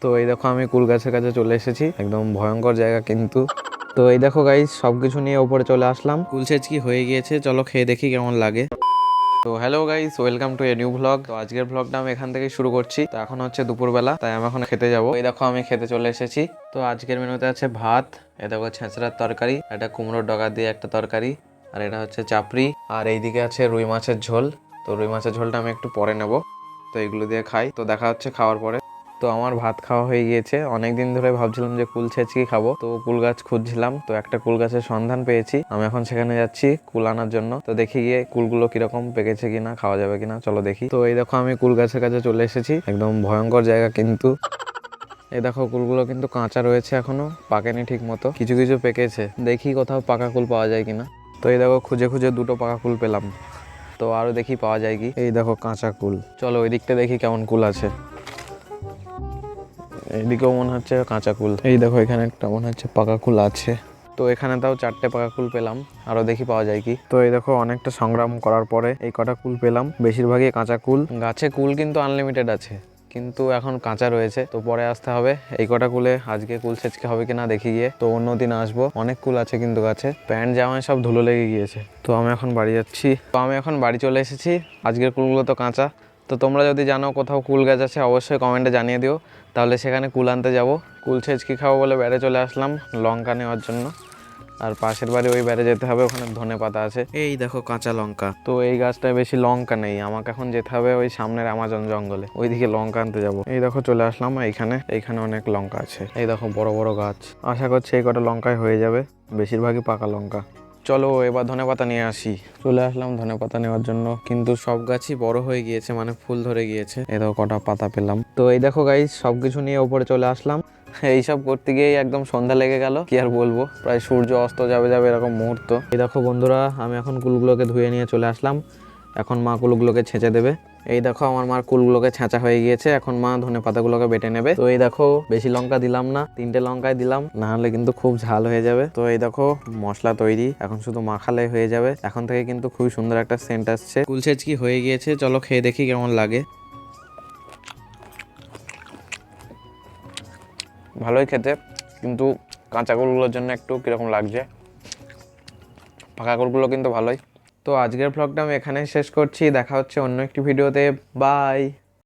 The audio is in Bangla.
তো এই দেখো আমি কুল গাছের কাছে চলে এসেছি, একদম ভয়ঙ্কর জায়গা কিন্তু। তো এই দেখো গাইস সবকিছু নিয়ে উপরে চলে আসলাম, কুল ছেচকি হয়ে গিয়েছে, চলো খেয়ে দেখি কেমন লাগে। তো hello guys, welcome to a new vlog. তো আজকের ভ্লগটা আমি এখান থেকে শুরু করছি। তো এখন হচ্ছে দুপুরবেলা, তাই আমি এখন খেতে যাব। এই দেখো আমি খেতে চলে এসেছি। তো আজকের মেনুতে আছে ভাত, এ দেখো ছেঁচড়ার তরকারি, এটা কুমড়োর ডগা দিয়ে একটা তরকারি, আর এটা হচ্ছে চাপড়ি, আর এইদিকে আছে রুই মাছের ঝোল। তো রুই মাছের ঝোলটা আমি একটু পরে নেব, তো এগুলো দিয়ে খাই। তো দেখা হচ্ছে খাওয়ার পরে। তো আমার ভাত খাওয়া হয়ে গিয়েছে, অনেকদিন ধরে ভাবছিলাম যে কুল ছেচকি খাবো, তো কুল গাছ খুঁজছিলাম, তো একটা কুল গাছের সন্ধান পেয়েছি। আমি এখন সেখানে যাচ্ছি কুল আনার জন্য। তো দেখি গিয়ে কুলগুলো কিরকম পেকেছে কিনা, খাওয়া যাবে কিনা, চলো দেখি। তো এই দেখো আমি কুল গাছের কাছে চলে এসেছি, একদম ভয়ঙ্কর জায়গা কিন্তু। এই দেখো কুলগুলো কিন্তু কাঁচা রয়েছে, এখনো পাকেনি ঠিক মতো, কিছু কিছু পেকেছে। দেখি কোথাও পাকা কুল পাওয়া যায় কিনা। তো এই দেখো খুঁজে খুঁজে দুটো পাকা কুল পেলাম, তো আরো দেখি পাওয়া যায় কি। এই দেখো কাঁচা কুল, চলো ওই দিকটা দেখি কেমন কুল আছে। এইদিকেও মনে হচ্ছে কাঁচা কুল। এই দেখো এখানে একটা মনে হচ্ছে পাকা কুল আছে। তো এখানে তাও 4টে পাকা কুল পেলাম, আরো দেখি পাওয়া যায় কি। তো এই দেখো অনেকটা সংগ্রাম করার পরে এই কটা কুল পেলাম, বেশিরভাগই কাঁচা কুল। গাছে কুল কিন্তু আনলিমিটেড আছে, কিন্তু এখন কাঁচা রয়েছে, তো পরে আসতে হবে। এই কটা কুলে আজকে কুল ছেচকে হবে কিনা দেখি গিয়ে, তো অন্যদিন আসবো। অনেক কুল আছে কিন্তু গাছে, প্যান্ট জামায় সব ধুলো লেগে গিয়েছে। তো আমি এখন বাড়ি যাচ্ছি। তো আমি এখন বাড়ি চলে এসেছি, আজকের কুলগুলো তো কাঁচা। তো তোমরা যদি জানো কোথাও কুল গাছ আছে অবশ্যই কমেন্টে জানিয়ে দিও, তাহলে সেখানে কুল আনতে যাবো। কুল ছেচকি খাবো বলে বেড়ে চলে আসলাম লঙ্কা নেওয়ার জন্য। আর পাশের বাড়ি ওই বেড়ে যেতে হবে, ওখানে ধনে পাতা আছে। এই দেখো কাঁচা লঙ্কা। তো এই গাছটায় বেশি লঙ্কা নেই, আমাকে এখন যেতে হবে ওই সামনের আমাজন জঙ্গলে, ওইদিকে লঙ্কা আনতে যাবো। এই দেখো চলে আসলাম এইখানে অনেক লঙ্কা আছে। এই দেখো বড় বড় গাছ, আশা করছি এই কটা লঙ্কায় হয়ে যাবে, বেশিরভাগই পাকা লঙ্কা। চলো এবার ধনেপাতা নিয়ে আসি। চলে আসলাম ধনেপাতা নেওয়ার জন্য, কিন্তু সব গাছই বড় হয়ে গিয়েছে, মানে ফুল ধরে গিয়েছে। এই দেখো কটা পাতা পেলাম। তো এই দেখো গাইস সবকিছু নিয়ে উপরে চলে আসলাম। এইসব করতে গিয়ে একদম সন্ধ্যা লেগে গেল, কি আর বলবো, প্রায় সূর্য অস্ত যাবে যাবে এরকম মুহূর্ত। এই দেখো বন্ধুরা, আমি এখন কুলগুলোকে ধুয়ে নিয়ে চলে আসলাম। এখন মা কুলগুলোকে ছেঁচে দেবে। এই দেখো আমার মার কুলগুলোকে ছেঁচা হয়ে গিয়েছে, এখন মা ধনে পাতাগুলোকে বেটে নেবে। তো এই দেখো বেশি লঙ্কা দিলাম না, 3টে লঙ্কায় দিলাম, না হলে কিন্তু খুব ঝাল হয়ে যাবে। তো এই দেখো মশলা তৈরি, এখন শুধু মাখালে হয়ে যাবে। এখন থেকে কিন্তু খুবই সুন্দর একটা সেন্ট আসছে। কুল ছেচকি হয়ে গিয়েছে, চলো খেয়ে দেখি কেমন লাগে। ভালোই খেতে, কিন্তু কাঁচা কুলগুলোর জন্য একটু কিরকম লাগছে। পাকা কুলগুলো কিন্তু ভালোই। তো আজকের ভ্লগটা আমি এখানেই শেষ করছি, দেখা হচ্ছে অন্য একটি ভিডিওতে। বাই।